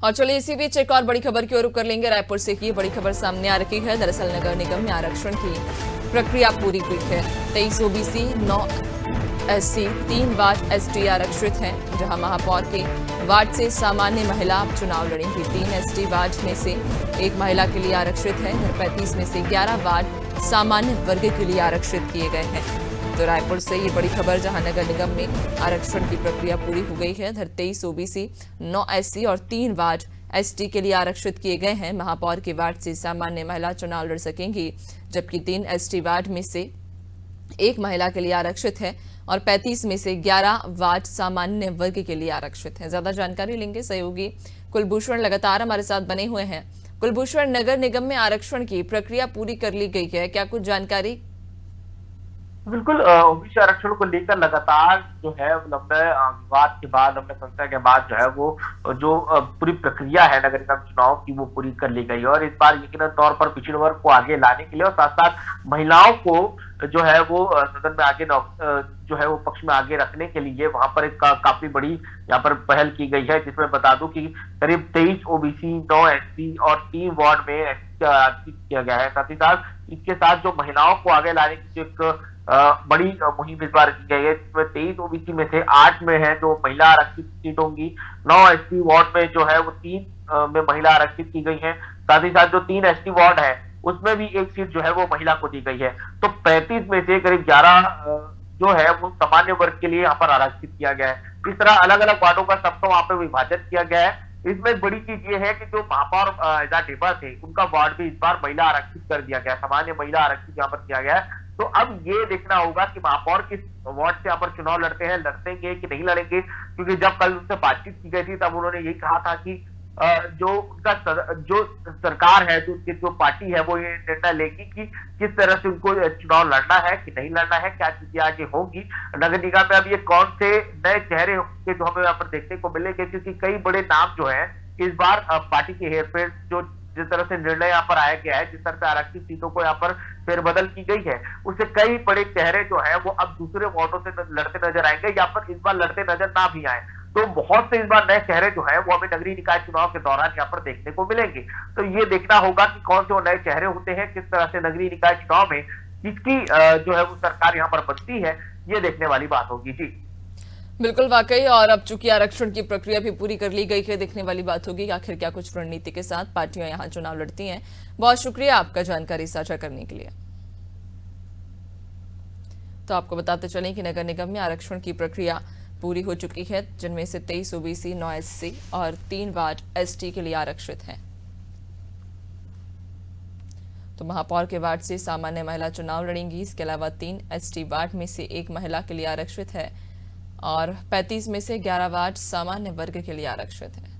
और चलिए इसी बीच एक और बड़ी खबर की ओर रुख कर लेंगे। रायपुर से की बड़ी खबर सामने आ रही है। दरअसल नगर निगम में आरक्षण की प्रक्रिया पूरी हुई है। 23 ओबीसी, 9 एससी, 3 वार्ड एसटी आरक्षित हैं, जहां महापौर के वार्ड से सामान्य महिला चुनाव लड़ेंगी। 3 एसटी वार्ड में से 1 महिला के लिए आरक्षित है। 35 में से 11 वार्ड सामान्य वर्ग के लिए आरक्षित किए गए हैं। तो रायपुर से ये बड़ी खबर, जहां नगर निगम में आरक्षण की प्रक्रिया पूरी हो गई है। 23 ओबीसी, 9 एससी और 3 वार्ड एसटी के लिए आरक्षित किए गए हैं। महापौर के वार्ड से सामान्य महिला चुनाव लड़ सकेंगी, जबकि 3 एसटी वार्ड में से 1 महिला के लिए आरक्षित है और 35 में से 11 वार्ड सामान्य वर्ग के लिए आरक्षित है। ज्यादा जानकारी लेंगे सहयोगी कुलभूषण लगातार हमारे साथ बने हुए हैं। कुलभूषण, नगर निगम में आरक्षण की प्रक्रिया पूरी कर ली गई है, क्या कुछ जानकारी? बिल्कुल, ओबीसी आरक्षण को लेकर लगातार जो है लंबे विवाद के बाद, लंबे संशय के बाद जो है वो जो पूरी प्रक्रिया है नगर निगम चुनाव की वो पूरी कर ली गई है। और इस बार यकीनन तौर पर पिछड़े वर्ग को आगे लाने के लिए और साथ साथ महिलाओं को जो है वो सदन में आगे जो है वो पक्ष में आगे रखने के लिए वहां पर एक काफी बड़ी यहाँ पर पहल की गई है, जिसमें बता दूं कि करीब 23 ओबीसी, 9 एससी और 3 वार्ड में एससी आरक्षित किया गया है। साथ ही साथ इसके साथ जो महिलाओं को आगे लाने की एक बड़ी मुहिम इस बार की गई है, जिसमें 23 ओबीसी में से 8 में है जो महिला आरक्षित सीट होंगी। 9 एसटी वार्ड में जो है वो 3 में महिला आरक्षित की गई है। साथ ही साथ जो 3 एसटी वार्ड है उसमें भी 1 सीट जो है वो महिला को दी गई है। तो 35 में से करीब 11 जो है वो सामान्य वर्ग के लिए यहाँ पर आरक्षित किया गया है। इस तरह अलग अलग वार्डों का सबको वहां पर विभाजन किया गया है। इसमें एक बड़ी चीज ये है कि जो महापौर डेबा थे उनका वार्ड भी इस बार महिला आरक्षित कर दिया गया, सामान्य महिला आरक्षित यहाँ पर किया गया है। तो अब ये देखना होगा कि महापौर किस वार्ड से यहाँ पर चुनाव लड़ेंगे कि नहीं लड़ेंगे, क्योंकि जब कल उनसे बातचीत की गई थी तब उन्होंने यही कहा था कि जो उनका जो सरकार है, जो उनकी जो पार्टी है वो ये निर्णय लेगी कि किस तरह से उनको चुनाव लड़ना है कि नहीं लड़ना है, क्या चीजें आगे होगी नगर निगम में। अब ये कौन से नए चेहरे होंगे जो हमें यहाँ पर देखने को मिलेंगे, क्योंकि कई बड़े नाम जो है इस बार पार्टी के हेरफेर जो जिस तरह से निर्णय यहाँ पर आया गया है, जिस तरह से आरक्षित सीटों को यहाँ पर फेरबदल की गई है, उससे कई बड़े चेहरे जो है वो अब दूसरे वार्डों से लड़ते नजर आएंगे या पर इस बार लड़ते नजर ना भी आए। तो बहुत से इस बार नए चेहरे जो है वो हमें नगरीय निकाय चुनाव के दौरान यहाँ पर देखने को मिलेंगे। तो ये देखना होगा कि कौन से वो नए चेहरे होते हैं, किस तरह से नगरीय निकाय चुनाव में किसकी जो है वो सरकार यहाँ पर बनती है, ये देखने वाली बात होगी। जी बिल्कुल, वाकई। और अब चूंकि आरक्षण की प्रक्रिया भी पूरी कर ली गई है, देखने वाली बात होगी आखिर क्या कुछ रणनीति के साथ पार्टियां यहां चुनाव लड़ती हैं। बहुत शुक्रिया आपका जानकारी साझा करने के लिए। तो आपको बताते चलें कि नगर निगम में आरक्षण की प्रक्रिया पूरी हो चुकी है, जिनमें से 23 ओबीसी, 9 एससी और 3 वार्ड एसटी के लिए आरक्षित हैं। तो महापौर के वार्ड से सामान्य महिला चुनाव लड़ेंगी। इसके अलावा 3 एसटी वार्ड में से 1 महिला के लिए आरक्षित है और 35 में से 11 वार्ड सामान्य वर्ग के लिए आरक्षित है।